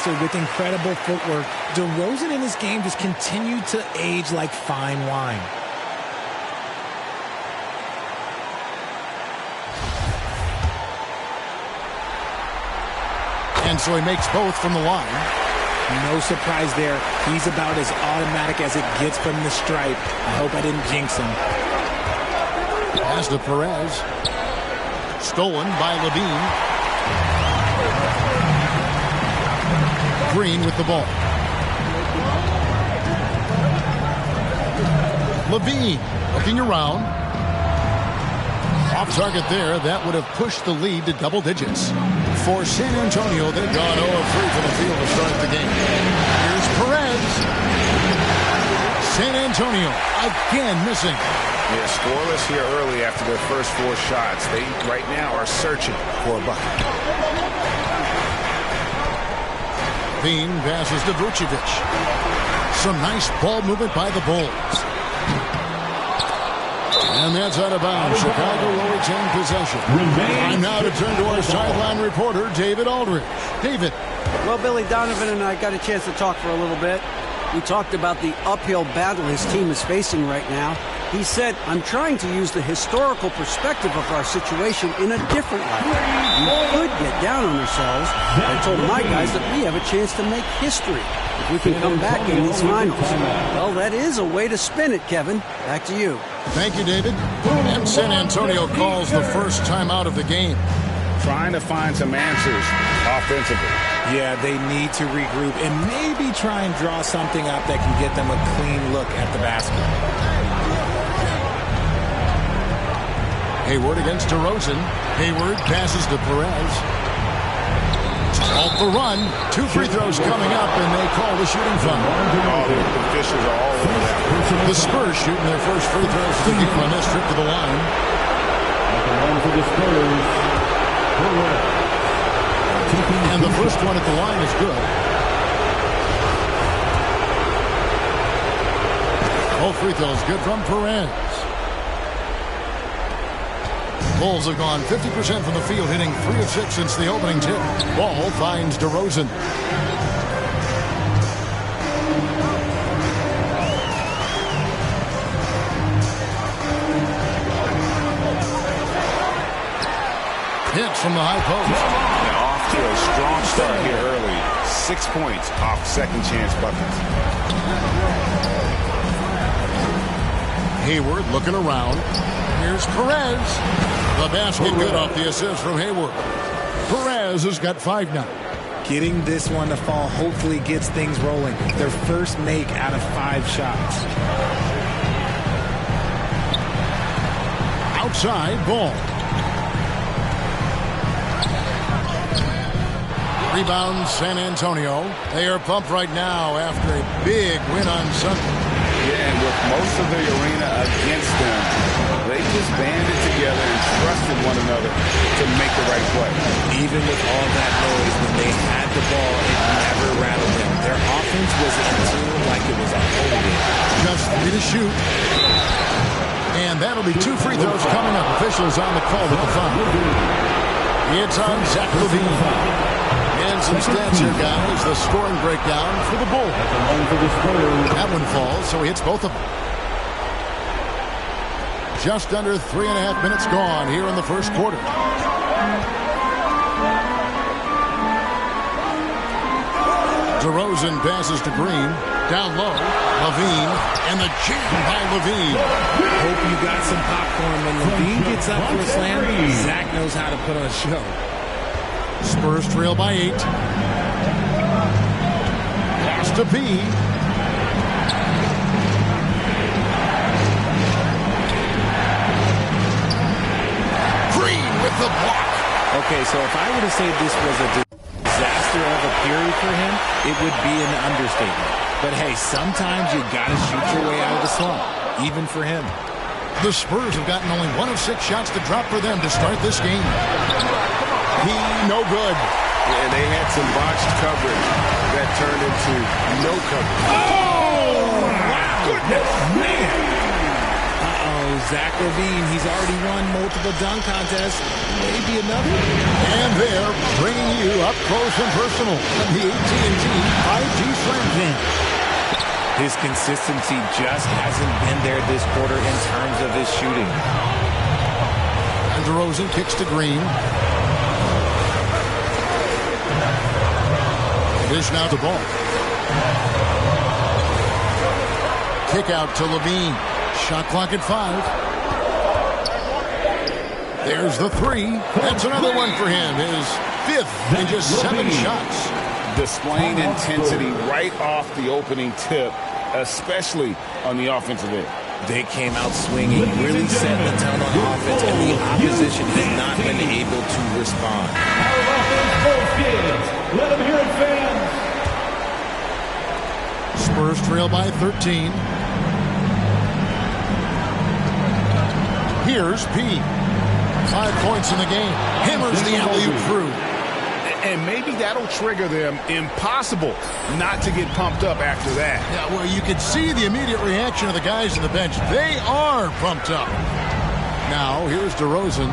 master with incredible footwork. DeRozan in his game just continued to age like fine wine. And so he makes both from the line. No surprise there. He's about as automatic as it gets from the stripe. I hope I didn't jinx him. Pass to Perez. Stolen by Levine. Green with the ball. Levine looking around. Off target there. That would have pushed the lead to double digits. For San Antonio, they've gone 0 of 3 from the field to start the game. Here's Perez. San Antonio again missing. Yeah, scoreless here early after their first 4 shots. They right now are searching for a bucket. Bean passes to Vucevic. Some nice ball movement by the Bulls. And that's out of bounds. Chicago will retain possession. Time now to turn to our sideline reporter, David Aldridge. David. Well, Billy Donovan and I got a chance to talk for a little bit. We talked about the uphill battle his team is facing right now. He said, I'm trying to use the historical perspective of our situation in a different light. We could get down on ourselves. I told my guys that we have a chance to make history if we can come back in these finals. Well, that is a way to spin it, Kevin. Back to you. Thank you, David. And San Antonio calls the first time out of the game. Trying to find some answers offensively. Yeah, they need to regroup and maybe try and draw something up that can get them a clean look at the basket. Hayward against DeRozan. Hayward passes to Perez. Off the run. 2 free throws coming up, and they call the shooting foul. Oh, the officials are all over that. The Spurs shooting their first free throws of the game on this trip to the line. For the Spurs. And the first one at the line is good. All free throws good from Perez. Bulls have gone 50% from the field, hitting 3 of 6 since the opening tip. Ball finds DeRozan. Hits from the high post. And off to a strong start here early. 6 points off second chance buckets. Hayward looking around. Here's Perez. The basket good off the assist from Hayward. Perez has got 5 now. Getting this one to fall hopefully gets things rolling. Their first make out of 5 shots. Outside ball. Rebound San Antonio. They are pumped right now after a big win on Sunday. Yeah, and with most of the arena against them, they just banded together and trusted one another to make the right play. Even with all that noise, when they had the ball, it never rattled them. Their offense was in tune like it was a home game. Just 3 to shoot. And that'll be 2 free throws coming up. Officials on the call with the foul. It's on Zach LaVine. And some stats here, guys. The scoring breakdown for the Bulls. That one falls, so he hits both of them. Just under 3.5 minutes gone here in the first quarter. DeRozan passes to Green. Down low. Levine. And the jam by Levine. Hope you got some popcorn. When Levine gets up for a slam, Zach knows how to put on a show. Spurs trail by 8. Pass to P. Green with the block. Okay, so if I were to say this was a disaster of a period for him, it would be an understatement. But hey, sometimes you gotta shoot your way out of the slump, even for him. The Spurs have gotten only 1 of 6 shots to drop for them to start this game. No good. Yeah, and they had some botched coverage that turned into no coverage. Oh, wow. Goodness, man. Zach LaVine, he's already won multiple dunk contests. Maybe another. And they're bringing you up close and personal from the AT&T 5G Slam Jam. His consistency just hasn't been there this quarter in terms of his shooting. And DeRozan kicks to Green. Dish now to Ball. Kick out to LaVine. Shot clock at 5. There's the 3. That's another one for him. His 5th in just 7 shots. Displaying intensity right off the opening tip, especially on the offensive end. They came out swinging, really setting the tone on offense, and the opposition has not been able to respond. Let them hear it, fans. Spurs trail by 13. Here's P. 5 points in the game. Hammers the alley-oop through. And maybe that'll trigger them. Impossible not to get pumped up after that. Yeah, well, you could see the immediate reaction of the guys on the bench. They are pumped up. Now, here's DeRozan.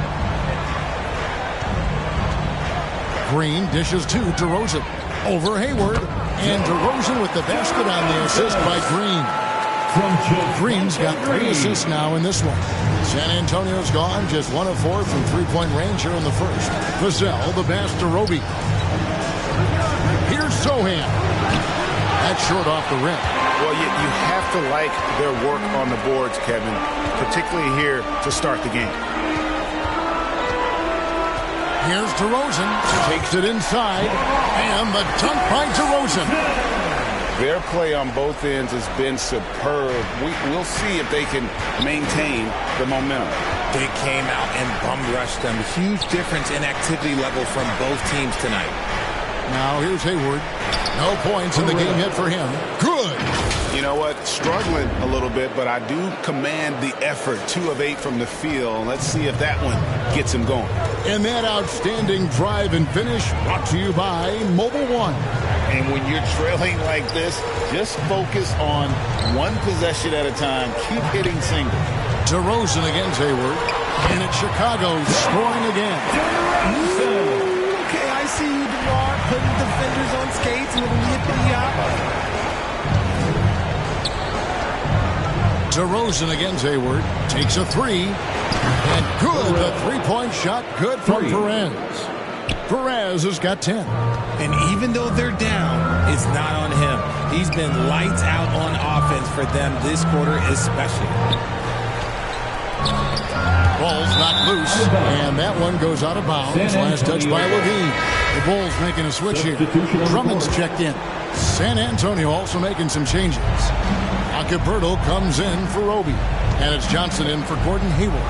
Green dishes to DeRozan. Over Hayward. And DeRozan with the basket on the assist by Green. Green's got 3 assists now in this one. San Antonio's gone just 1 of 4 from three-point range here in the first. Vassell, the pass to Roby. Here's Sohan. That's short off the rim. Well, you have to like their work on the boards, Kevin, particularly here to start the game. Here's DeRozan. Takes it inside. And the dunk by DeRozan. Their play on both ends has been superb. We'll see if they can maintain the momentum. They came out and bum rushed them. Huge difference in activity level from both teams tonight. Now here's Hayward. No points in the game yet for him. Good. You know what? Struggling a little bit, but I do command the effort. 2 of 8 from the field. Let's see if that one gets him going. And that outstanding drive and finish brought to you by Mobile One. And when you're trailing like this, just focus on one possession at a time. Keep hitting singles. DeRozan against Hayward. And it's Chicago scoring again. Okay, I see you, DeMar, putting defenders on skates with a yippity-yop. DeRozan against Hayward. Takes a 3. And good. The three-point shot. Good from Perez. Perez has got 10. And even though they're down, it's not on him. He's been lights out on offense for them this quarter especially. Ball's knocked loose, and that one goes out of bounds. Last touch by LaVine. The Bulls making a switch here. Drummond's checked in. San Antonio also making some changes. Acaberto comes in for Roby, and it's Johnson in for Gordon Hayward.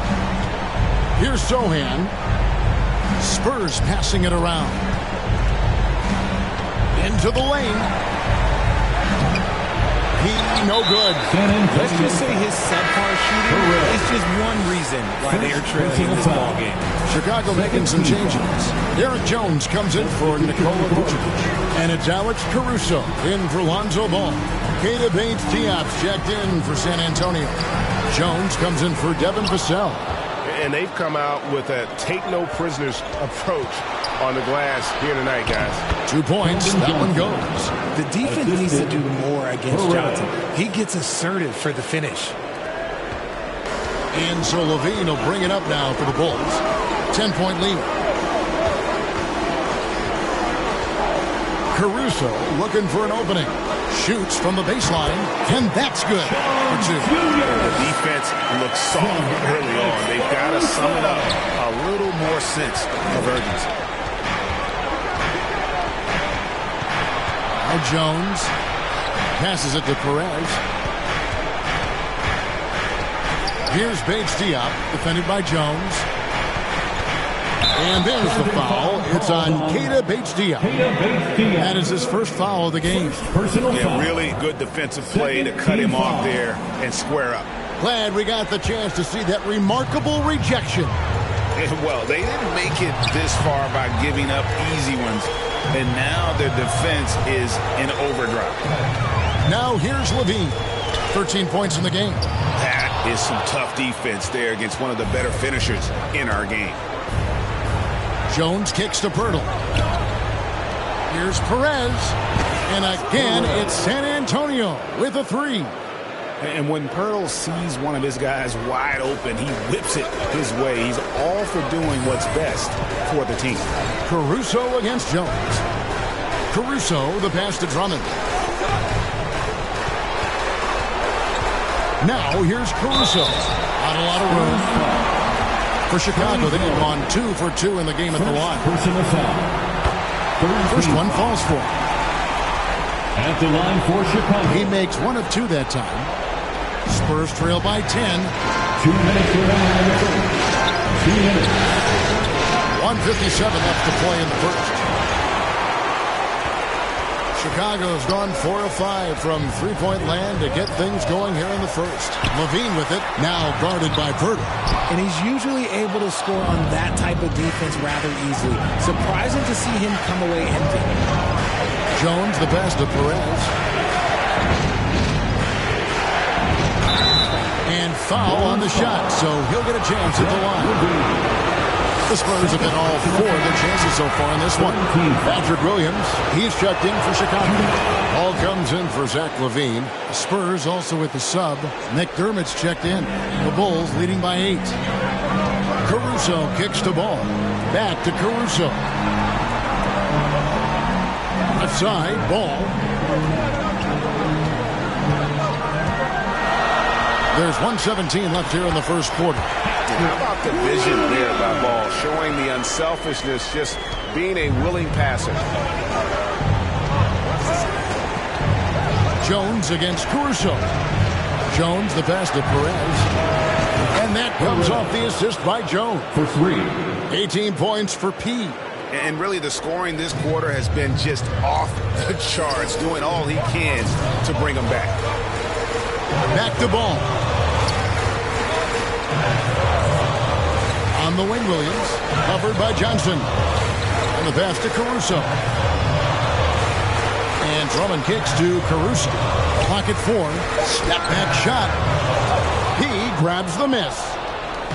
Here's Sohan. Spurs passing it around. Into the lane. He no good. Let's just say his subpar shooting is just one reason why they are trailing in this ball game. Chicago making some changes. Derek Jones comes in for Nikola Vucevic. And it's Alex Caruso in for Lonzo Ball. Keita Bates-Diop's checked in for San Antonio. Jones comes in for Devin Vassell. And they've come out with a take-no-prisoners approach on the glass here tonight, guys. 2 points. That one goes. The defense needs to do more against Johnson. He gets assertive for the finish. And so LaVine will bring it up now for the Bulls. 10-point lead. Caruso looking for an opening. Shoots from the baseline, and that's good for 2. The defense looks soft early on. They've got to sum it up a little more sense of urgency. Now Jones passes it to Perez. Here's Bates-Diop, defended by Jones. And there's the foul. It's on Keita Bates-Diop. That is his first foul of the game. Yeah, really good defensive play to cut him off there and square up. Glad we got the chance to see that remarkable rejection. Well, they didn't make it this far by giving up easy ones, and now their defense is in overdrive. Now here's LaVine. 13 points in the game. That is some tough defense there against one of the better finishers in our game. Jones kicks to Pirtle. Here's Perez. And again, it's San Antonio with a three. And when Pirtle sees one of his guys wide open, he whips it his way. He's all for doing what's best for the team. Caruso against Jones. Caruso, the pass to Drummond. Now here's Caruso. Not a lot of room. For Chicago, they have gone 2 for 2 in the game at the line. First one falls for him. At the line for Chicago. He makes 1 of 2 that time. Spurs trail by 10. 2 minutes remaining. 2 minutes. 1:57 left to play in the first. Chicago's gone 4 of 5 from three-point land to get things going here in the first. LaVine with it, now guarded by Pirtle. And he's usually able to score on that type of defense rather easily. Surprising to see him come away empty. Jones, the pass to Perez. And foul on the shot, so he'll get a chance at the line. The Spurs have been all 4 of their chances so far in this one. Patrick Williams, he's checked in for Chicago. Ball comes in for Zach LaVine. The Spurs also with the sub. McDermott's checked in. The Bulls leading by 8. Caruso kicks the ball. Back to Caruso. Left side, ball. There's 1:17 left here in the first quarter. How about the vision there by Ball, showing the unselfishness, just being a willing passer. Jones against Caruso. Jones, the pass to Perez. And that comes off the assist by Jones. For 3. 18 points for P. And really the scoring this quarter has been just off the charts, doing all he can to bring them back. Back to Ball. On the wing, Williams. Covered by Johnson. And the pass to Caruso. And Drummond kicks to Caruso. Pocket 4. Step back shot. He grabs the miss.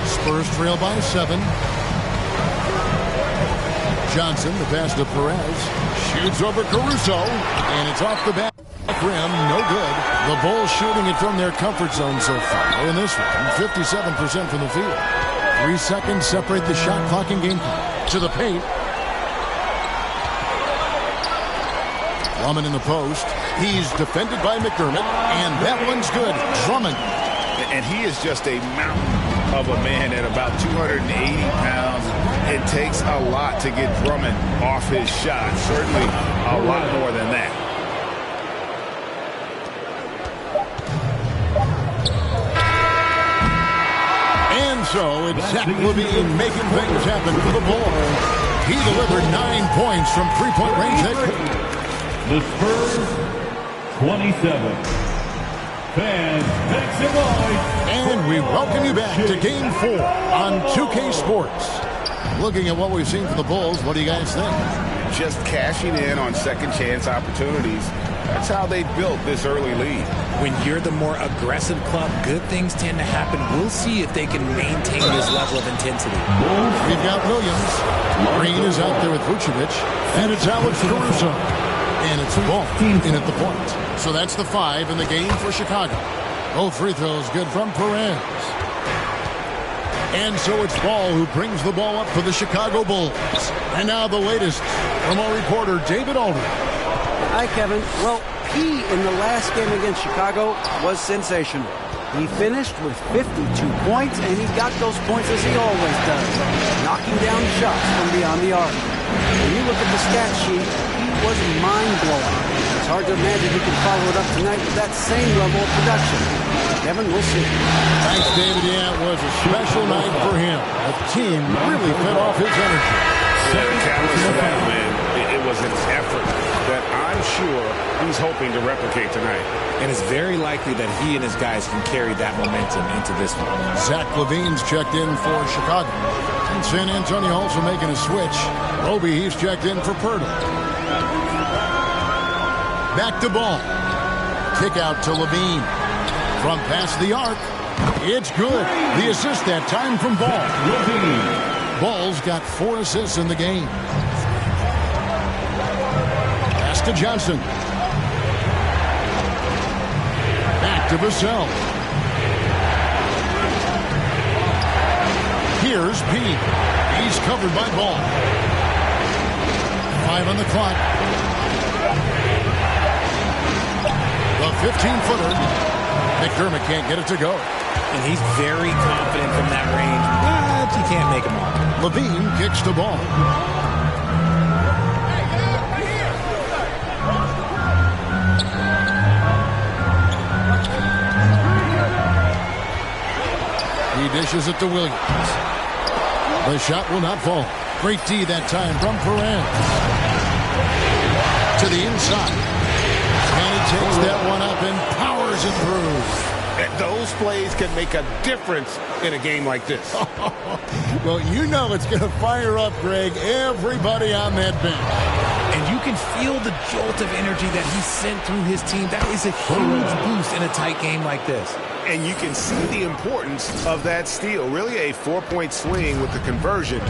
Spurs trail by 7. Johnson, the pass to Perez. Shoots over Caruso. And it's off the back rim. No good. The Bulls shooting it from their comfort zone so far in this one. 57% from the field. 3 seconds separate the shot clock and game clock. To the paint. Drummond in the post. He's defended by McDermott. And that one's good. Drummond. And he is just a mountain of a man at about 280 pounds. It takes a lot to get Drummond off his shot. Certainly a lot more than that. And so it's Zach LaVine making things happen for the Bulls. He delivered 9 points from three-point range. The Spurs, 27. Fans, make some noise. And we welcome you back to Game 4 on 2K Sports. Looking at what we've seen for the Bulls, what do you guys think? Just cashing in on second chance opportunities. That's how they built this early lead. When you're the more aggressive club, good things tend to happen. We'll see if they can maintain this level of intensity. We've got Williams. Green is out there with Vucevic. And it's Alex Caruso. And it's Ball in at the point. So that's the 5 in the game for Chicago. Both free throws good from Perez. And so it's Ball who brings the ball up for the Chicago Bulls. And now the latest from our reporter, David Aldridge. Hi, Kevin. Well, P in the last game against Chicago was sensational. He finished with 52 points, and he got those points as he always does, knocking down shots from beyond the arc. When you look at the stat sheet, he was mind-blowing. It's hard to imagine he can follow it up tonight with that same level of production. Kevin, we'll see. Thanks, David. Yeah, it was a special night for him. The team really fed off his energy. Countless for that, man. It was an effort that I'm sure he's hoping to replicate tonight. And it's very likely that he and his guys can carry that momentum into this one. Zach LaVine's checked in for Chicago. And San Antonio also making a switch. Roby, he's checked in for Pirtle. Back to Ball. Kick out to LaVine. From past the arc. It's good. The assist that time from Ball. Ball's got 4 assists in the game. Pass to Johnson. Back to Vassell. Here's P. He's covered by Ball. 5 on the clock. The 15-footer. McDermott can't get it to go. And he's very confident from that range, but he can't make them all. Levine kicks the ball. He dishes it to Williams. The shot will not fall. Great D that time from Perez. To the inside. And he takes that one up and powers it through. Those plays can make a difference in a game like this. Well, you know it's going to fire up, Greg, everybody on that bench. And you can feel the jolt of energy that he sent through his team. That is a huge boost in a tight game like this. And you can see the importance of that steal. Really a 4-point swing with the conversion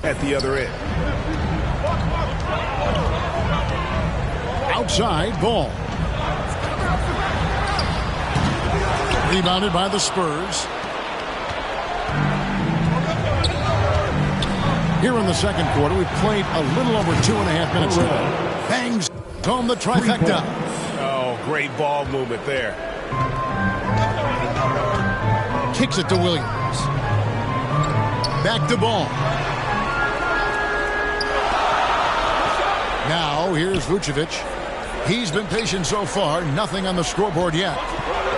at the other end. Outside Ball. Rebounded by the Spurs. Here in the second quarter, we've played a little over 2.5 minutes now. Bangs home the trifecta. Oh, great ball movement there. Kicks it to Williams. Back to Ball. Now, here's Vucevic. He's been patient so far. Nothing on the scoreboard yet.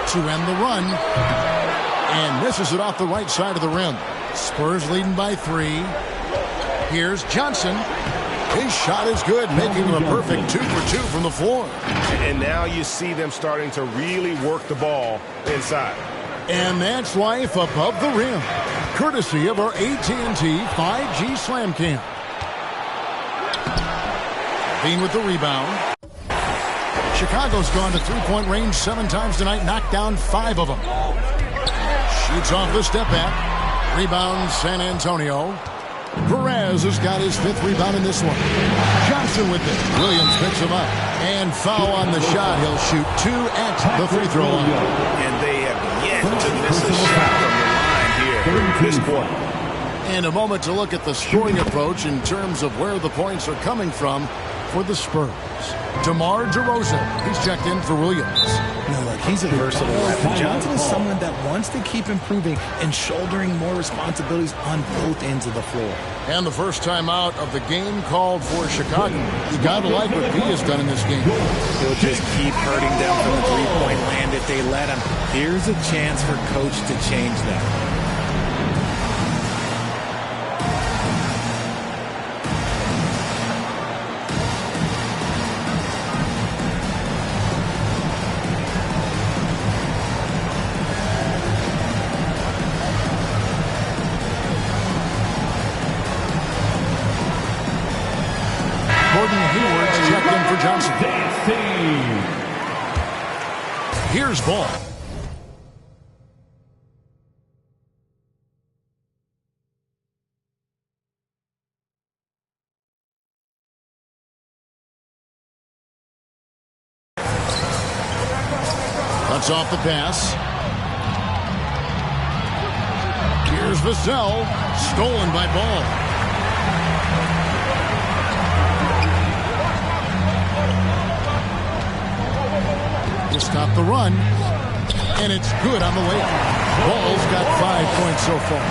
To end the run. And misses it off the right side of the rim. Spurs leading by 3. Here's Johnson. His shot is good, making him a perfect 2 for 2 from the floor. And now you see them starting to really work the ball inside. And that's life above the rim, courtesy of our AT&T 5G Slam Cam. Bean with the rebound. Chicago's gone to three-point range 7 times tonight, knocked down 5 of them. Shoots off the step back. Rebound San Antonio. Perez has got his 5th rebound in this one. Johnson with it. Williams picks him up. And foul on the shot. He'll shoot 2 at the free throw line. And they have yet to miss a shot from the line here this quarter. And a moment to look at the scoring approach in terms of where the points are coming from for the Spurs. DeMar DeRozan, he's checked in for Williams. Now look, he's a versatile weapon. Johnson is someone that wants to keep improving and shouldering more responsibilities on both ends of the floor. And the first time out of the game called for Chicago. You gotta like what he has done in this game. He'll just keep hurting them from the three-point land if they let him. Here's a chance for Coach to change that. Here's Ball. Cuts off the pass. Here's Vassell. Stolen by Ball. To stop the run, and it's good on the way. Ball's got 5 points so far.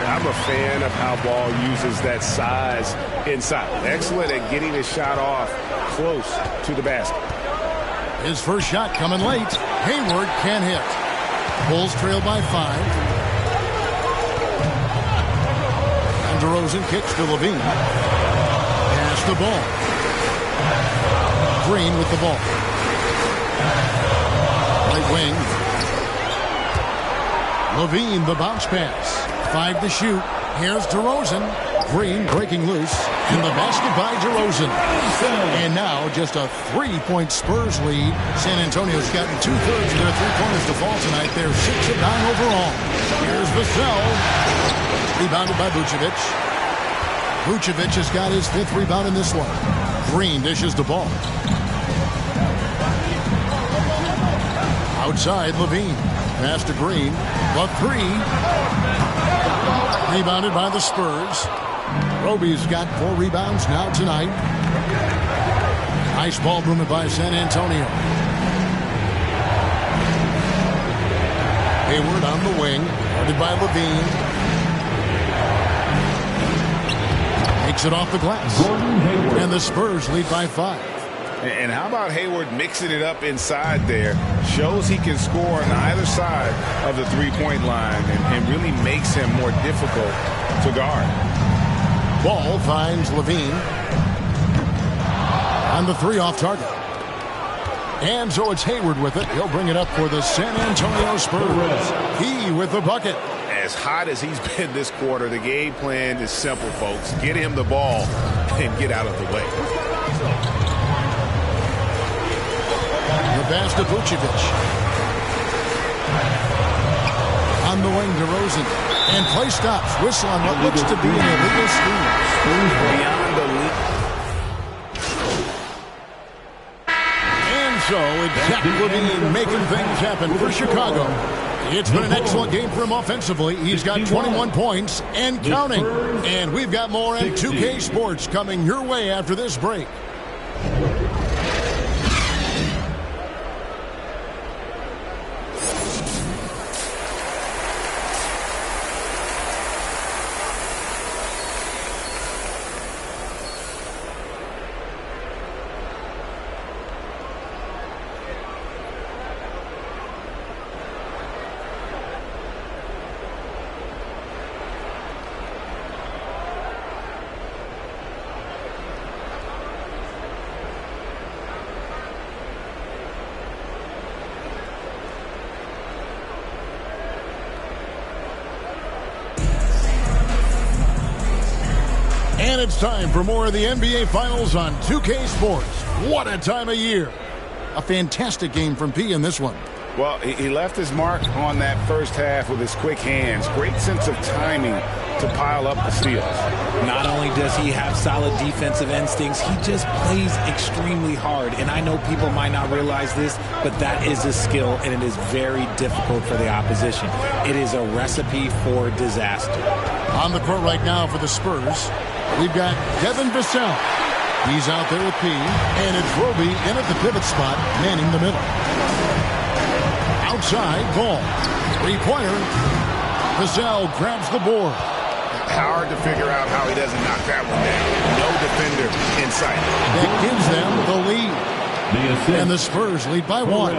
I'm a fan of how Ball uses that size inside. Excellent at getting his shot off close to the basket. His first shot coming late. Hayward can't hit. Bulls trail by 5. And DeRozan kicks to Levine. Pass the ball. Green with the ball. Right wing. Levine, the bounce pass. 5 to shoot. Here's DeRozan. Green breaking loose. And the basket by DeRozan. And now just a 3-point Spurs lead. San Antonio's gotten 2/3 of their three-pointers to fall tonight. They're 6 of 9 overall. Here's Vassell. Rebounded by Vucevic. Vucevic has got his 5th rebound in this one. Green dishes the ball. Outside, Levine. Pass to Green. The 3. Rebounded by the Spurs. Roby's got 4 rebounds now tonight. Nice ball movement by San Antonio. Hayward on the wing. Guarded by Levine. Takes it off the glass. And the Spurs lead by 5. And how about Hayward mixing it up inside there? Shows he can score on either side of the three-point line and really makes him more difficult to guard. Ball finds Levine. On the 3 off target. And so it's Hayward with it. He'll bring it up for the San Antonio Spurs. He with the bucket. As hot as he's been this quarter, the game plan is simple, folks. Get him the ball and get out of the way. The pass to Vucevic. On the wing, DeRozan. And play stops. Whistle on what looks to be an illegal screen. Beyond the league. And so it's Zach LaVine making things happen for Chicago. It's been an excellent game for him offensively. He's got 21 points and counting. And we've got more in 2K Sports coming your way after this break. And it's time for more of the NBA Finals on 2K Sports. What a time of year. A fantastic game from P in this one. Well, he left his mark on that first half with his quick hands. Great sense of timing to pile up the steals. Not only does he have solid defensive instincts, he just plays extremely hard. And I know people might not realize this, but that is a skill, and it is very difficult for the opposition. It is a recipe for disaster. On the court right now for the Spurs, we've got Devin Vassell. He's out there with P, and it's Roby in at the pivot spot, manning the middle. Outside, ball. Three-pointer. Vassell grabs the board. Hard to figure out how he doesn't knock that one down. No defender in sight. That gives them the lead. And the Spurs lead by 1.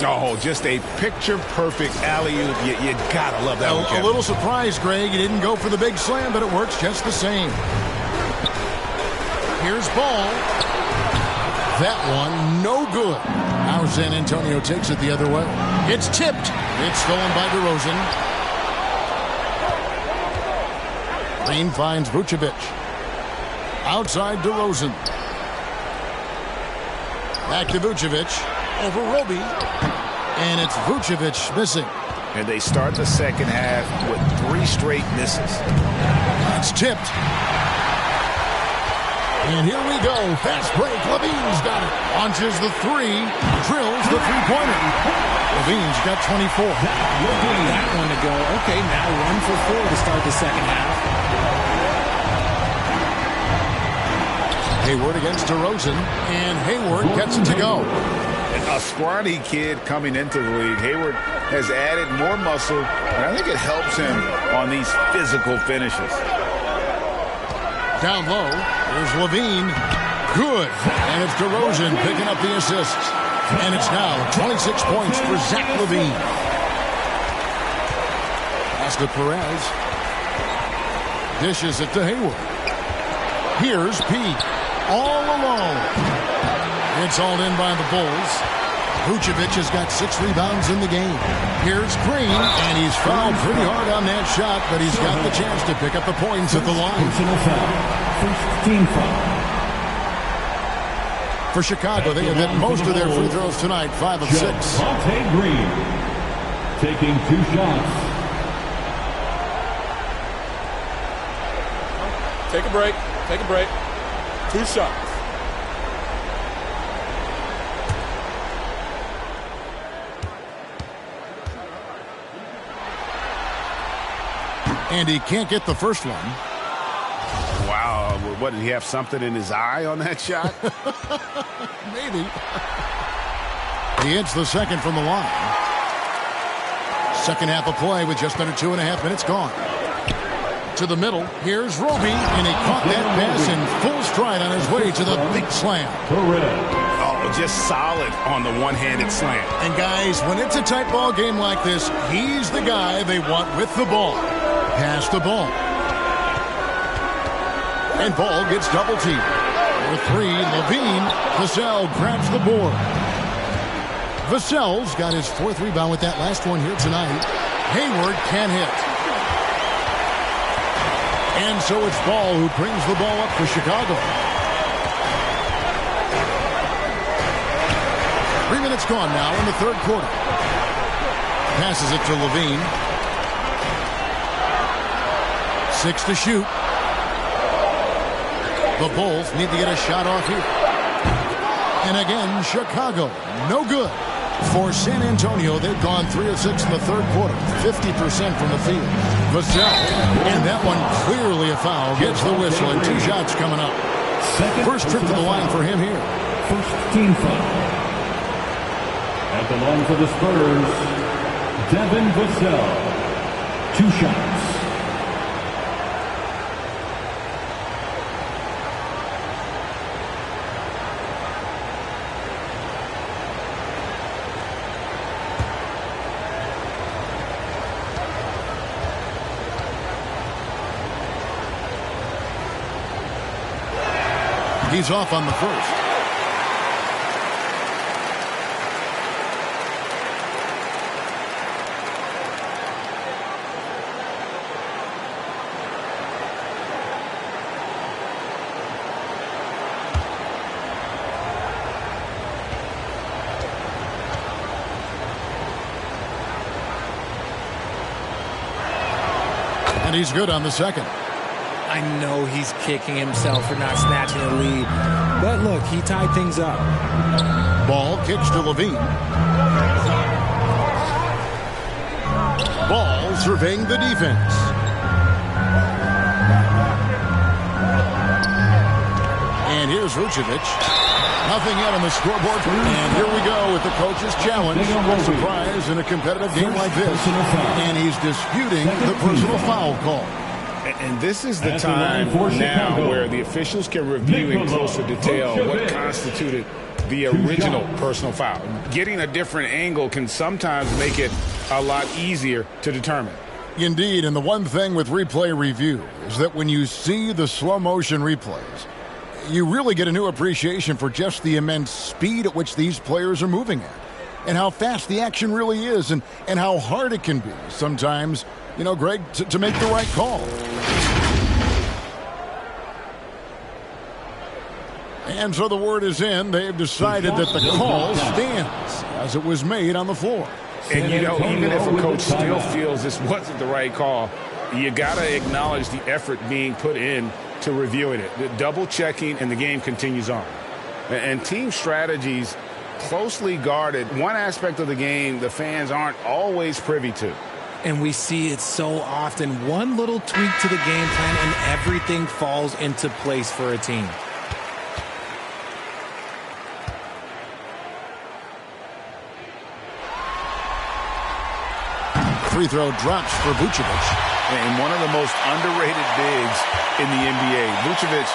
Oh, just a picture-perfect alley-oop. You gotta love that one, A little surprised, Greg. He didn't go for the big slam, but it works just the same. Here's ball. That one, no good. Now San Antonio takes it the other way. It's tipped. It's stolen by DeRozan. Green finds Vucevic. Outside DeRozan. Back to Vucevic. Over Roby. And it's Vucevic missing. And they start the second half with 3 straight misses. It's tipped. And here we go. Fast break. Levine's got it. Launches the 3. Drills the three-pointer. Levine's got 24. That one to go. Okay, now 1 for 4 to start the second half. Hayward against DeRozan. And Hayward gets it to go. A scrawny kid coming into the league. Hayward has added more muscle, and I think it helps him on these physical finishes. Down low, there's Levine. Good. And it's DeRozan picking up the assist. And it's now 26 points for Zach LaVine. Pass to Perez. Dishes it to Hayward. Here's Pete. All alone. It's hauled in by the Bulls. Vucevic has got 6 rebounds in the game. Here's Green, and he's fouled pretty hard on that shot, but he's got the chance to pick up the points at the line. Personal foul. First team foul. For Chicago, they have hit most of their free throws tonight, 5 of 6. Javonte Green taking 2 shots. Take a break. Take a break. 2 shots. And he can't get the first one. Wow, what, did he have something in his eye on that shot? Maybe. He hits the second from the line. Second half of play with just under 2.5 minutes gone. To the middle, here's Roby, and he caught that pass in full stride on his way to the big slam. Oh, just solid on the one-handed slam. And guys, when it's a tight ball game like this, he's the guy they want with the ball. Pass the ball. And Ball gets double teamed. Number 3, Levine. Vassell grabs the board. Vassell's got his 4th rebound with that last one here tonight. Hayward can't hit. And so it's Ball who brings the ball up for Chicago. 3 minutes gone now in the 3rd quarter. Passes it to Levine. 6 to shoot. The Bulls need to get a shot off here. And again, Chicago, no good. For San Antonio, they've gone 3 of 6 in the 3rd quarter, 50% from the field. Vassell, and that one clearly a foul, gets the whistle, and 2 shots coming up. First trip to the line for him here. First team foul. At the line for the Spurs, Devin Vassell. 2 shots. He's off on the first. And he's good on the second. I know he's kicking himself for not snatching a lead. But look, he tied things up. Ball kicks to Levine. Ball surveying the defense. And here's Vucevic. Nothing yet on the scoreboard. And here we go with the coach's challenge. No surprise in a competitive game like this. And he's disputing the personal foul call. And this is the time now where the officials can review in closer detail what constituted the original personal foul. Getting a different angle can sometimes make it a lot easier to determine. Indeed, and the one thing with replay review is that when you see the slow motion replays, you really get a new appreciation for just the immense speed at which these players are moving at, and how fast the action really is, and how hard it can be sometimes, you know, Greg, to make the right call. And so the word is in. They've decided that the call stands as it was made on the floor. And, you know, even if a coach still feels this wasn't the right call, you got to acknowledge the effort being put in to reviewing it. The double checking, and the game continues on. And team strategies closely guarded. One aspect of the game the fans aren't always privy to. And we see it so often. One little tweak to the game plan and everything falls into place for a team. Free throw drops for Vucevic. And one of the most underrated bigs in the NBA. Vucevic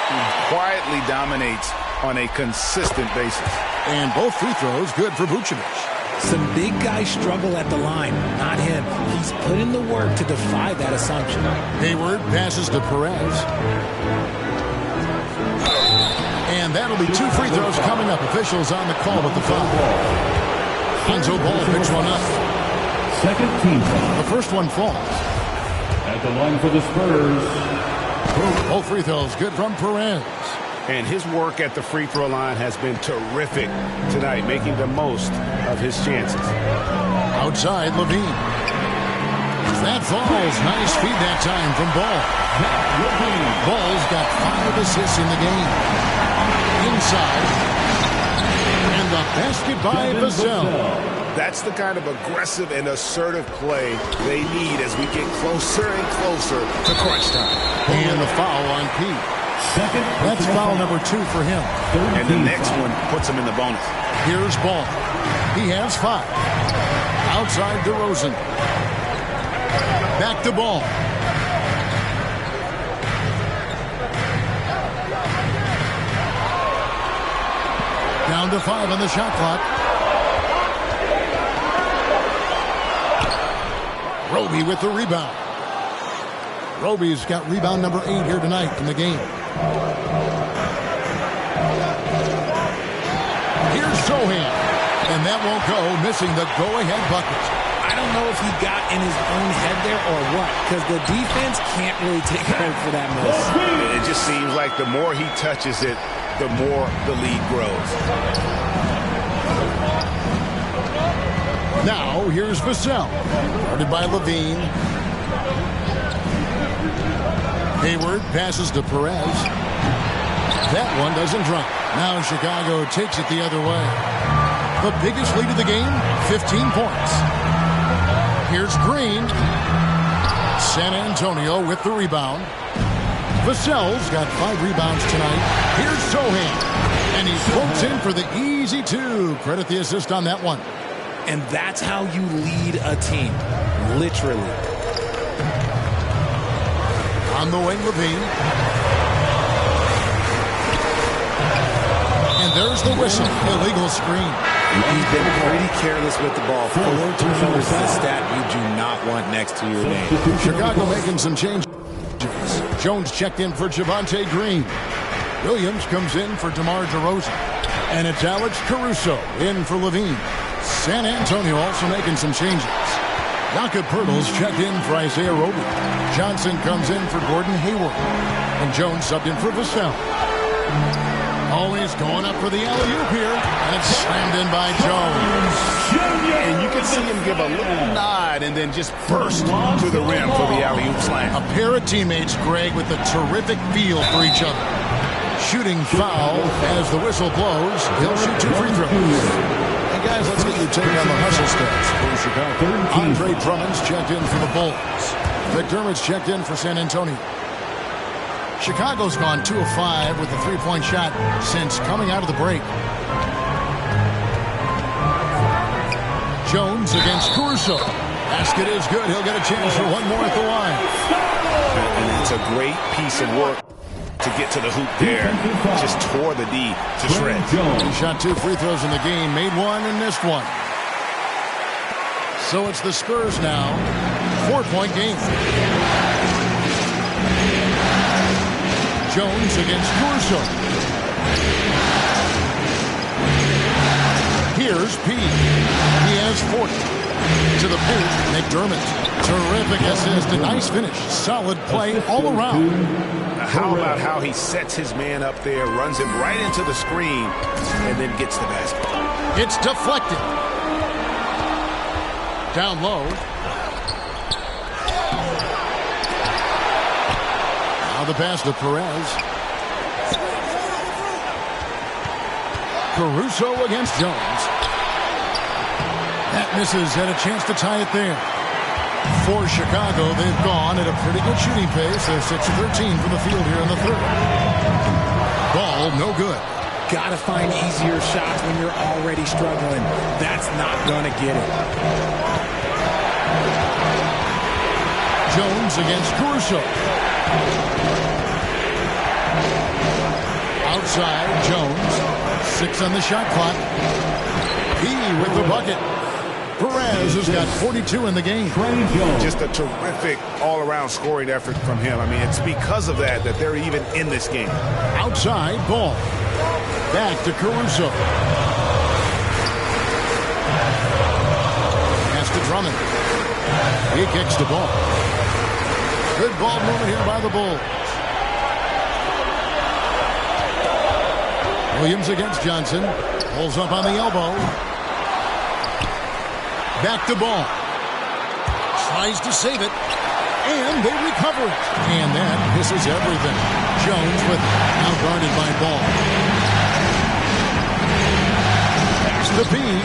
quietly dominates on a consistent basis. And both free throws good for Vucevic. Some big guys struggle at the line, not him. He's put in the work to defy that assumption. Hayward passes to Perez. And that'll be 2 free throws coming up. Officials on the call with the foul. Lonzo Ball picks one up. Second team foul. The first one falls. At the line for the Spurs, Both free throws good from Perez. And his work at the free throw line has been terrific tonight, making the most of his chances. Outside, Levine. That falls. Nice feed that time from Ball. Ball's got 5 assists in the game. Inside. And the basket by Vassell. That's the kind of aggressive and assertive play they need as we get closer and closer to crunch time. And the foul on Pete. That's foul number 2 for him. And the next one puts him in the bonus. Here's Ball. He has 5. Outside DeRozan. Back to Ball. Down to 5 on the shot clock. Roby with the rebound. Roby's got rebound number 8 here tonight in the game. Here's Sohan. And that won't go, missing the go-ahead bucket. I don't know if he got in his own head there or what, because the defense can't really take credit for that miss. It just seems like the more he touches it, the more the lead grows. Now, here's Vassell. Guarded by Levine. Hayward passes to Perez. That one doesn't drop. Now Chicago takes it the other way. The biggest lead of the game, 15 points. Here's Green. San Antonio with the rebound. Vassell's got 5 rebounds tonight. Here's Sohan. And he floats in for the easy 2. Credit the assist on that one. And that's how you lead a team. Literally. On the wing, Levine. And there's the whistle. Illegal screen. He's been pretty careless with the ball. 4 turnovers is a stat you do not want next to your name. Chicago making some changes. Jones checked in for Javonte Green. Williams comes in for DeMar DeRozan. And it's Alex Caruso in for Levine. San Antonio also making some changes. Jakob Poeltl's checked in for Isaiah Roby. Johnson comes in for Gordon Hayward. And Jones subbed in for Vassell. Always going up for the alley-oop here. And it's slammed in by Jones. And you can see him give a little nod and then just burst to the rim for the alley-oop slam. A pair of teammates, Greg, with a terrific feel for each other. Shooting foul as the whistle blows. He'll shoot 2 free throws. Guys, let's get your take on the hustle stats for Chicago. Andre Drummond's checked in for the Bulls. McDermott's checked in for San Antonio. Chicago's gone 2 of 5 with a 3-point shot since coming out of the break. Jones against Caruso. Basket is good. He'll get a chance for one more at the line. And it's a great piece of work to get to the hoop there. Just tore the D to shreds. He shot 2 free throws in the game, made 1 and missed 1. So it's the Spurs now. 4-point game. Jones against Caruso. Here's P. He has 40. To the paint, McDermott. Terrific assist, a nice finish. Solid play all around. How about how he sets his man up there, runs him right into the screen, and then gets the basket. It's deflected. Down low. Now the pass to Perez. Caruso against Jones. That misses, had a chance to tie it there. For Chicago, they've gone at a pretty good shooting pace. They're 6-13 from the field here in the third. Ball, no good. Gotta find easier shots when you're already struggling. That's not gonna get it. Jones against Caruso. Outside, Jones. 6 on the shot clock. He with the bucket. Perez has got 42 in the game. Just a terrific all-around scoring effort from him. I mean, it's because of that they're even in this game. Outside, Ball. Back to Caruso. from him. He kicks the ball. Good ball movement here by the Bulls. Williams against Johnson. Pulls up on the elbow. Back to ball. Tries to save it. And they recover it. And that misses everything. Jones with now guarded by Ball. Pass to Bean.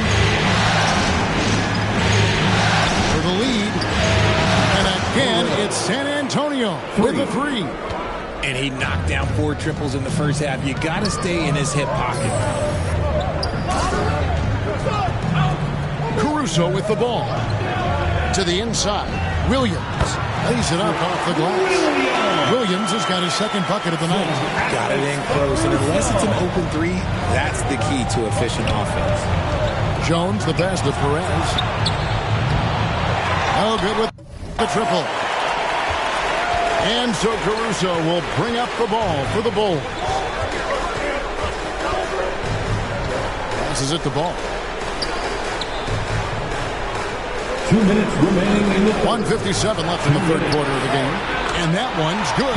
For the lead. And again, it's San Antonio with a three. And he knocked down 4 triples in the first half. You got to stay in his hip pocket. Caruso with the ball. To the inside. Williams lays it up off the glass. Williams has got his second bucket of the night. Got it in close. And unless it's an open three, that's the key to efficient offense. Jones, the pass to Perez. Oh, good with the triple. And so Caruso will bring up the ball for the Bulls. Passes it to Ball. 2 minutes remaining in the 1:57 left in the third quarter of the game. And that one's good.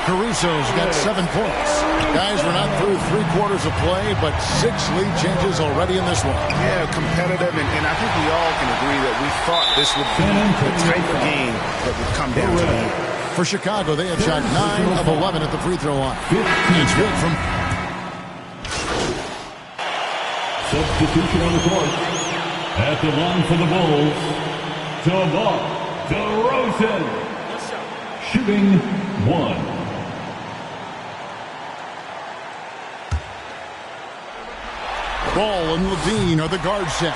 Caruso's got 7 points. Guys, we're not through 3 quarters of play, but 6 lead changes already in this one. Yeah, competitive, and I think we all can agree that we thought this would be the type of game that would come down to the end. For Chicago, they have shot 9 of 11 at the free throw line. It's good from... substitution on the court. At the line for the Bulls, DeMar DeRozan. Shooting 1. Ball and Levine are the guard set.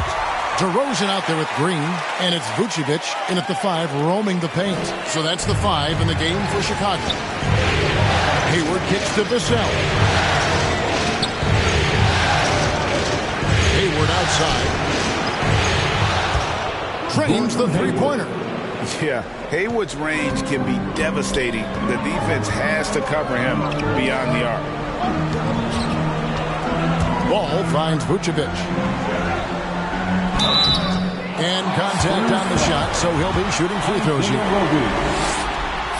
DeRozan out there with Green, and it's Vucevic in at the 5 roaming the paint. So that's the 5 in the game for Chicago. Hayward kicks to Vassell. Hayward outside. Trains the three-pointer. Yeah, Hayward's range can be devastating. The defense has to cover him beyond the arc. Ball finds Vucevic. And contact on the shot, so he'll be shooting free throws here.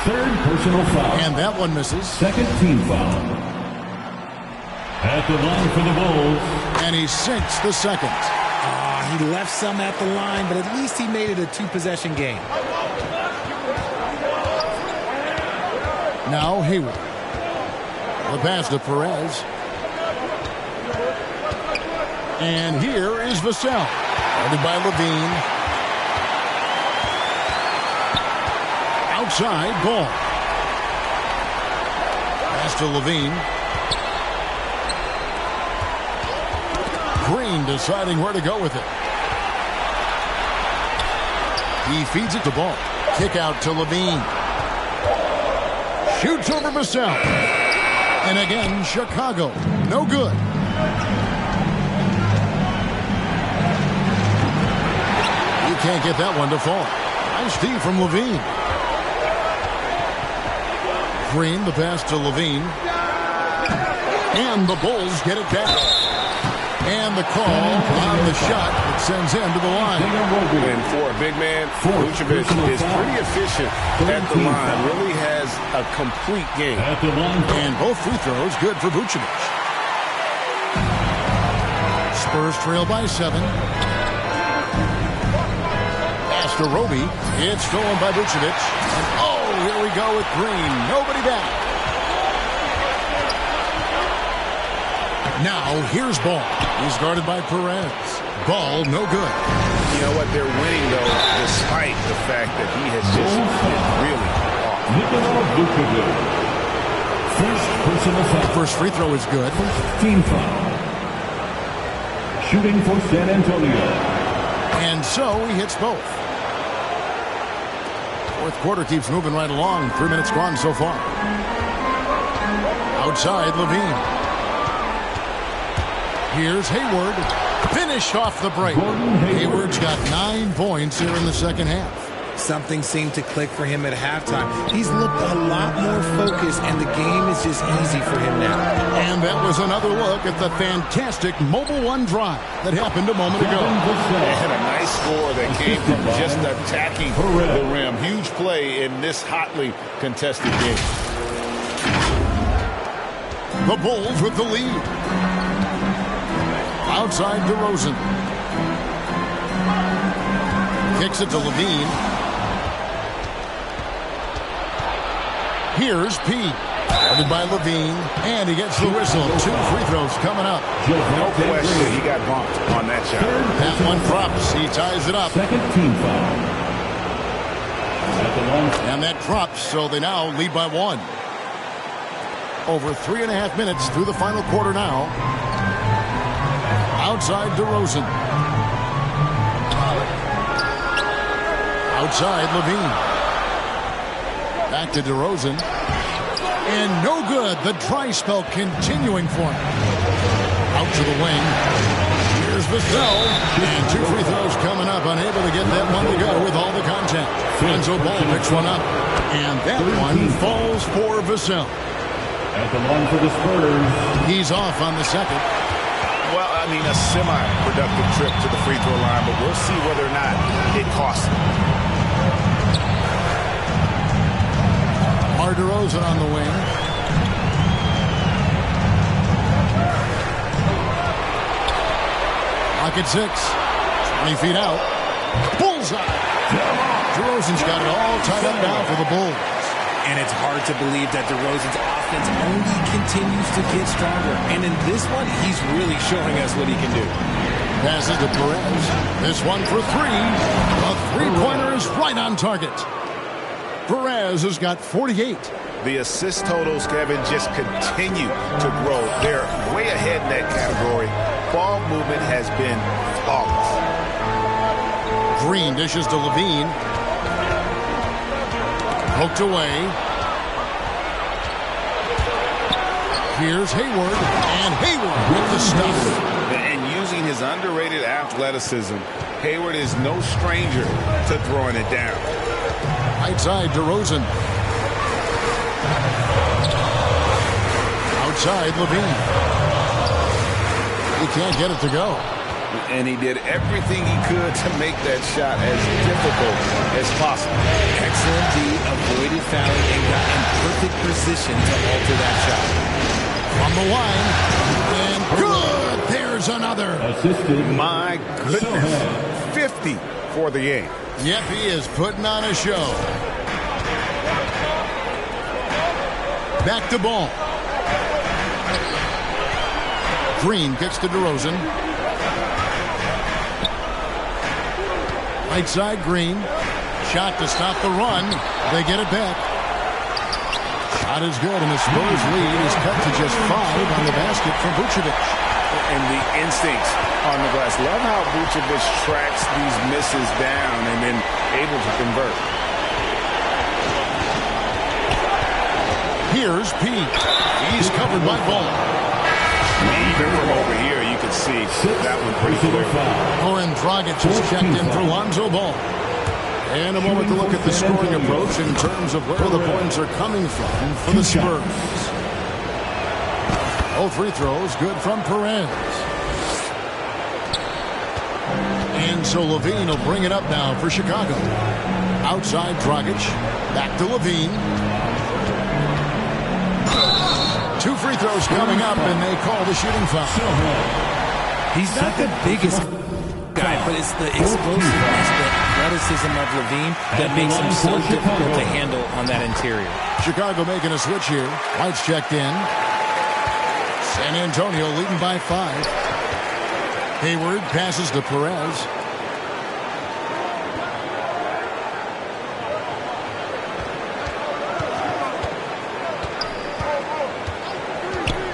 Third personal foul. And that one misses. Second team foul. At the line for the Bulls. And he sinks the second. He left some at the line, but at least he made it a 2-possession game. Now Hayward. The pass to Perez. And here is Vassell. Guarded by Levine. Outside, Ball. Pass to Levine. Green deciding where to go with it. He feeds it to Ball. Kick out to Levine. Shoots over Vassell. And again, Chicago. No good. You can't get that one to fall. Nice D from Levine. Green, the pass to Levine. And the Bulls get it back. And the call on the shot that sends him to the line. And for a big man, Vucevic is pretty efficient at the line. Really has a complete game. At the line. And both free throws good for Vucevic. Spurs trail by 7. Pass to Roby. It's stolen by Vucevic. And oh, here we go with Green. Nobody back. Now, here's Ball. He's guarded by Perez. Ball, no good. You know what? They're winning, though, despite the fact that he has just been really off. Nikola Vucevic. First personal foul. First free throw is good. Team foul. Shooting for San Antonio. And so he hits both. Fourth quarter keeps moving right along. 3 minutes gone so far. Outside, Levine. Here's Hayward. Finished off the break. Hayward's got 9 points here in the second half. Something seemed to click for him at halftime. He's looked a lot more focused, and the game is just easy for him now. And that was another look at the fantastic Mobile One drive that happened a moment ago. And a nice score that came from just attacking the rim. Huge play in this hotly contested game. The Bulls with the lead. Outside DeRozan. Kicks it to Levine. Here's Pete. Guarded by Levine. And he gets the whistle. 2 free throws coming up. No question he got bumped on that shot. That one drops. He ties it up. Second team foul. And that drops, so they now lead by 1. Over 3.5 minutes through the final quarter now. Outside DeRozan. Outside Levine. Back to DeRozan. And no good. The dry spell continuing for him. Out to the wing. Here's Vassell. And 2 free throws coming up. Unable to get that one to go with all the contact. Lonzo Ball picks one up. And that one falls for Vassell. At the line for the Spurs. He's off on the second. Well, I mean, a semi-productive trip to the free throw line, but we'll see whether or not it costs him. Mar DeRozan on the wing. Pocket 6. 20 feet out. Bullseye. DeRozan's got it all tied up now for the Bulls. And it's hard to believe that DeRozan's offense only continues to get stronger. And in this one, he's really showing us what he can do. Passes to Perez. This one for 3. A three-pointer is right on target. Perez has got 48. The assist totals, Kevin, just continue to grow. They're way ahead in that category. Ball movement has been flawless. Green dishes to Levine. Poked away. Here's Hayward. And Hayward with the stuff. And using his underrated athleticism, Hayward is no stranger to throwing it down. Right side, DeRozan. Outside, Levine. He can't get it to go. And he did everything he could to make that shot as difficult as possible. Excellent D, avoided fouling, and got in perfect position to alter that shot. From the line. And good! There's another. Assisted. My goodness. 50 for the game. Yep, he is putting on a show. Back to Ball. Green gets to DeRozan. Right side, Green. Shot to stop the run. They get it back. Shot is good, and the Spurs lead is cut to just 5 on the basket from Vucevic. And the instincts on the glass. Love how Vucevic tracks these misses down and then able to convert. Here's Pete. He's covered by Ball. Even from over here, you can see that one pretty clear. Goran Dragic has checked in for Lonzo Ball. And a moment to look at the scoring approach in terms of where the points are coming from for the Spurs. All free throws good from Perez. And so Levine will bring it up now for Chicago. Outside Dragic. Back to Levine. 2 free throws coming up, and they call the shooting foul. He's not the biggest guy, but it's the explosiveness, the athleticism of Levine that makes him so difficult to handle on that interior. Chicago making a switch here. White's checked in. San Antonio leading by 5. Hayward passes to Perez.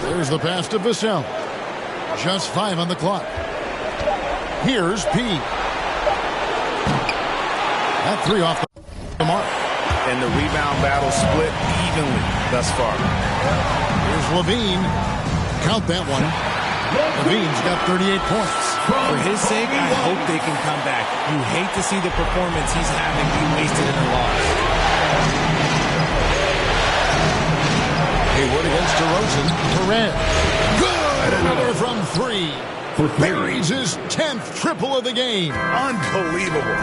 There's the pass to Vassell. Just 5 on the clock. Here's Pete. That 3 off the mark. And the rebound battle split evenly thus far. Here's Levine. Count that one. Levine's got 38 points. For his sake, I hope they can come back. You hate to see the performance he's having be wasted in a loss. Hayward against DeRozan. Perez. Good! Another from three. Buries his 10th triple of the game. Unbelievable.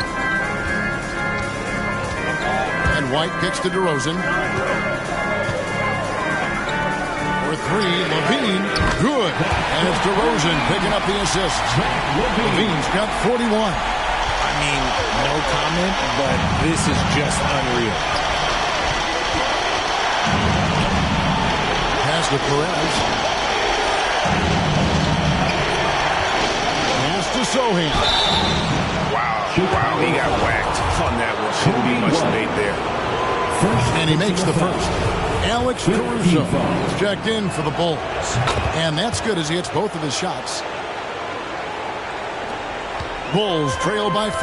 And White kicks to DeRozan. For three, Levine. Good. And it's DeRozan picking up the assist. Levine's got 41. I mean, no comment, but this is just unreal. Pass to Perez. Pass to Sohan. Wow, he got whacked on that one. Shouldn't be much debate there. And he makes the first. Alex Caruso is checked in for the Bulls. And that's good as he hits both of his shots. Bulls trail by 5.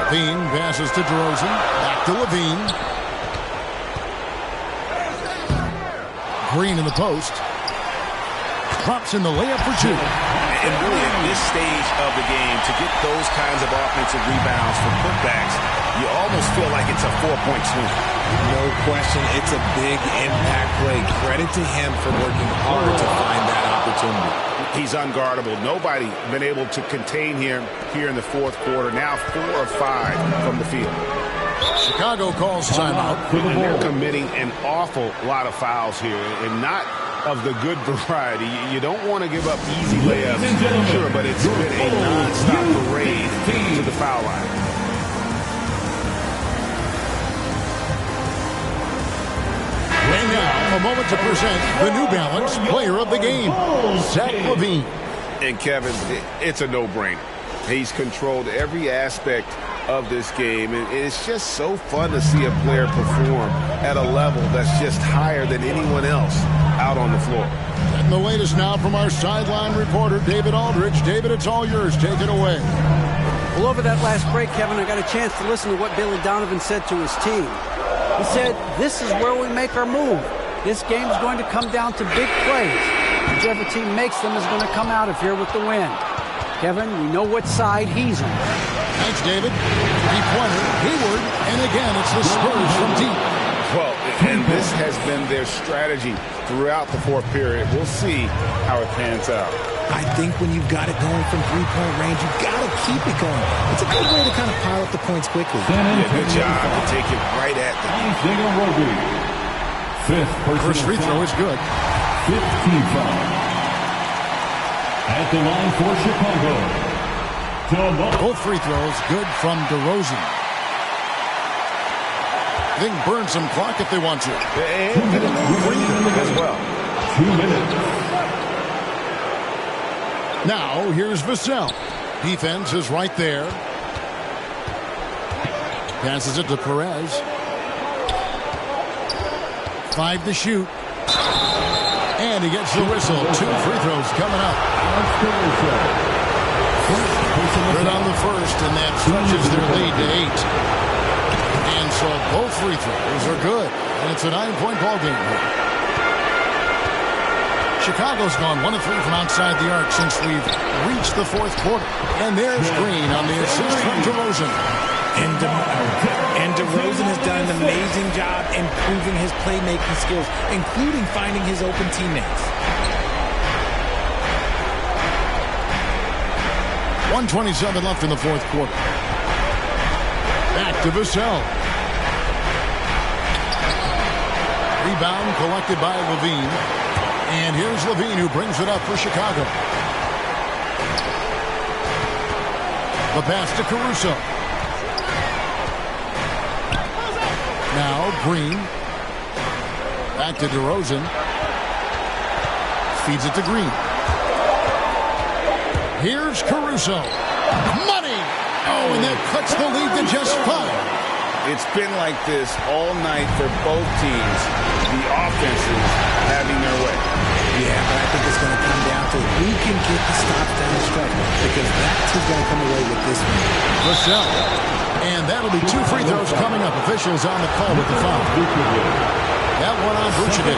Levine passes to DeRozan. Back to Levine. Green in the post. Drops in the layup for 2. And really at this stage of the game, to get those kinds of offensive rebounds for putbacks, you almost feel like it's a 4-point swing. No question, it's a big impact play. Credit to him for working hard to find that opportunity. He's unguardable. Nobody been able to contain him here in the fourth quarter. Now 4 of 5 from the field. Chicago calls timeout. And they're committing an awful lot of fouls here, and not of the good variety. You don't want to give up easy layups, sure, but it's been a non-stop parade to the foul line. And now, a moment to present the New Balance Player of the Game, Zach LaVine. And Kevin, it's a no-brainer. He's controlled every aspect of this game, and it's just so fun to see a player perform at a level that's just higher than anyone else out on the floor. And the latest now from our sideline reporter, David Aldridge. David, it's all yours. Take it away. Well, over that last break, Kevin, I got a chance to listen to what Billy Donovan said to his team. He said, this is where we make our move. This game's going to come down to big plays. Whichever team makes them is going to come out of here with the win. Kevin, we know what side he's on. Thanks, David. Three-pointer, Hayward, and again, it's the Spurs from deep. Well, and this has been their strategy throughout the fourth period. We'll see how it pans out. I think when you've got it going from three-point range, you've got to keep it going. It's a good way to kind of pile up the points quickly. Yeah, good job to take it right at the First free throw is good. 15 foul. At the line for Chicago. Both free throws good from DeRozan. They can burn some clock if they want to. And as well. 2 minutes. Now, here's Vassell. Defense is right there. Passes it to Perez. 5 to shoot. And he gets the whistle. 2 free throws coming up. Good on the first, and that stretches their lead to 8. And so both free throws are good. And it's a 9-point ball game here. Chicago's gone 1 of 3 from outside the arc since we've reached the fourth quarter. And there's Green on the assist from DeRozan. And DeRozan has done an amazing job improving his playmaking skills, including finding his open teammates. 1:27 left in the fourth quarter. Back to Vassell. Rebound collected by Levine. And here's Levine who brings it up for Chicago. The pass to Caruso. Now Green. Back to DeRozan. Feeds it to Green. Here's Caruso. Money! Oh, and that cuts the lead to just 5. It's been like this all night for both teams. The offenses having their way. Yeah, but I think it's going to come down to who can get the stops down the stretch, because that's who's going to come away with this one. Vassell. And that'll be 2 free throws coming up. Officials on the call with the foul. That one on Vucevic.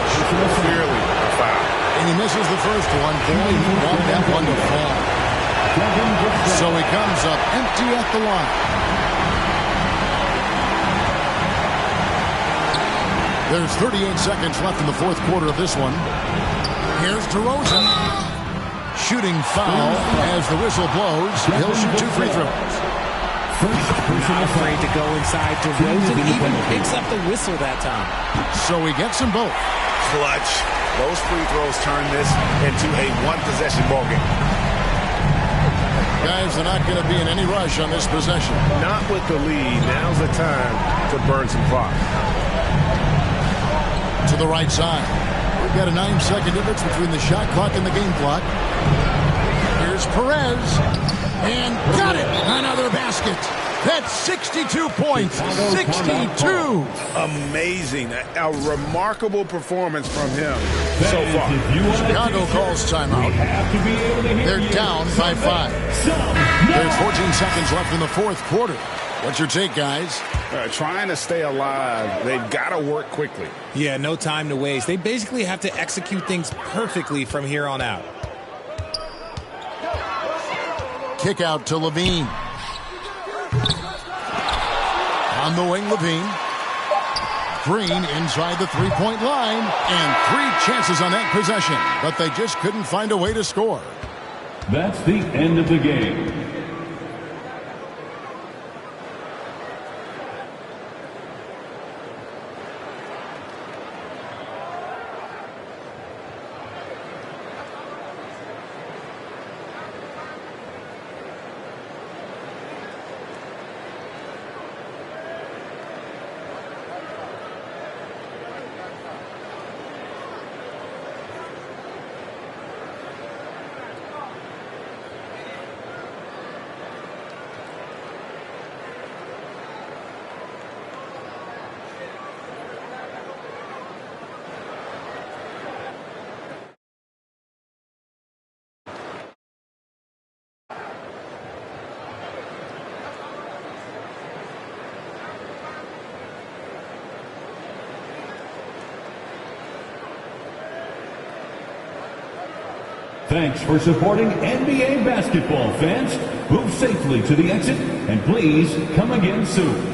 Clearly a foul. And he misses the first one. He won that one to Empty at the line. There's 38 seconds left in the fourth quarter of this one. Here's DeRozan. Shooting foul as the whistle blows. He'll shoot 2 free throws. Not afraid to go inside. DeRozan even picks up the whistle that time. So he gets them both. Clutch. Those free throws turn this into a one-possession ball game. Guys, they're not going to be in any rush on this possession. Not with the lead. Now's the time to burn some clock. To the right side. We've got a 9-second difference between the shot clock and the game clock. Here's Perez. And got it! Another basket. That's 62 points. 62! Amazing. A remarkable performance from him so far. Chicago calls timeout. They're down by 5. There's 14 seconds left in the fourth quarter. What's your take, guys? Trying to stay alive. They've got to work quickly. Yeah, no time to waste. They basically have to execute things perfectly from here on out. Kick out to Levine. On the wing, Levine. Green inside the three-point line. And 3 chances on that possession. But they just couldn't find a way to score. That's the end of the game. Thanks for supporting NBA basketball, fans. Move safely to the exit, and please come again soon.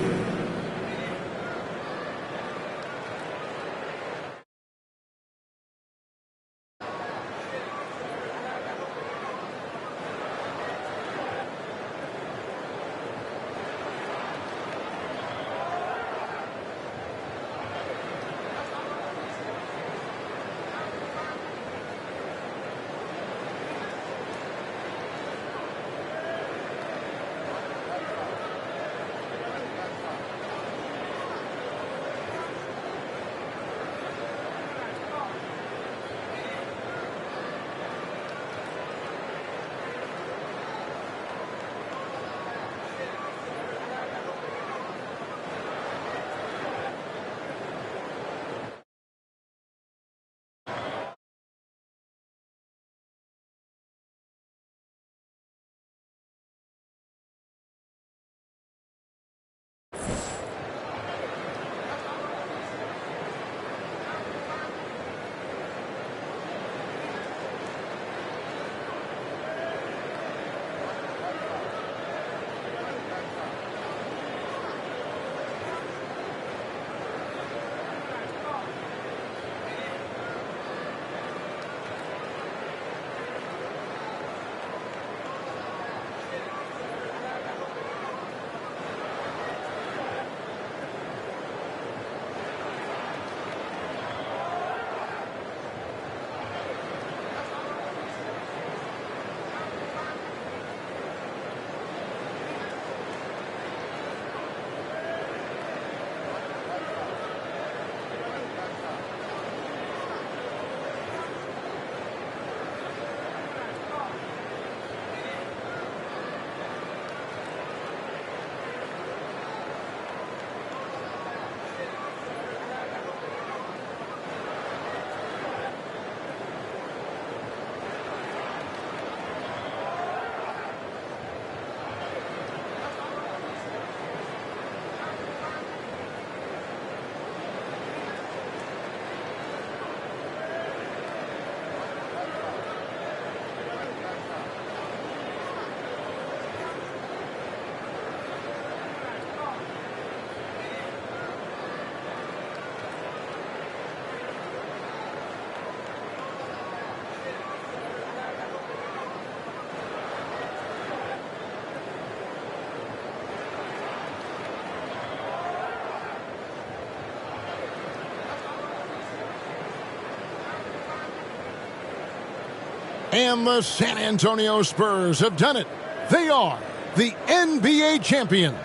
And the San Antonio Spurs have done it. They are the NBA champions.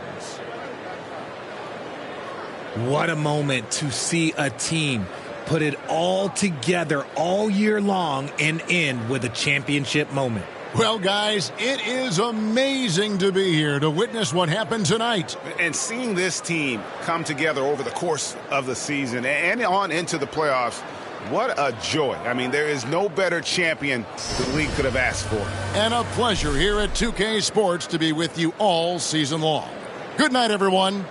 What a moment to see a team put it all together all year long and end with a championship moment. Well, guys, it is amazing to be here to witness what happened tonight. And seeing this team come together over the course of the season and on into the playoffs, what a joy. I mean, there is no better champion the league could have asked for. And a pleasure here at 2K Sports to be with you all season long. Good night, everyone.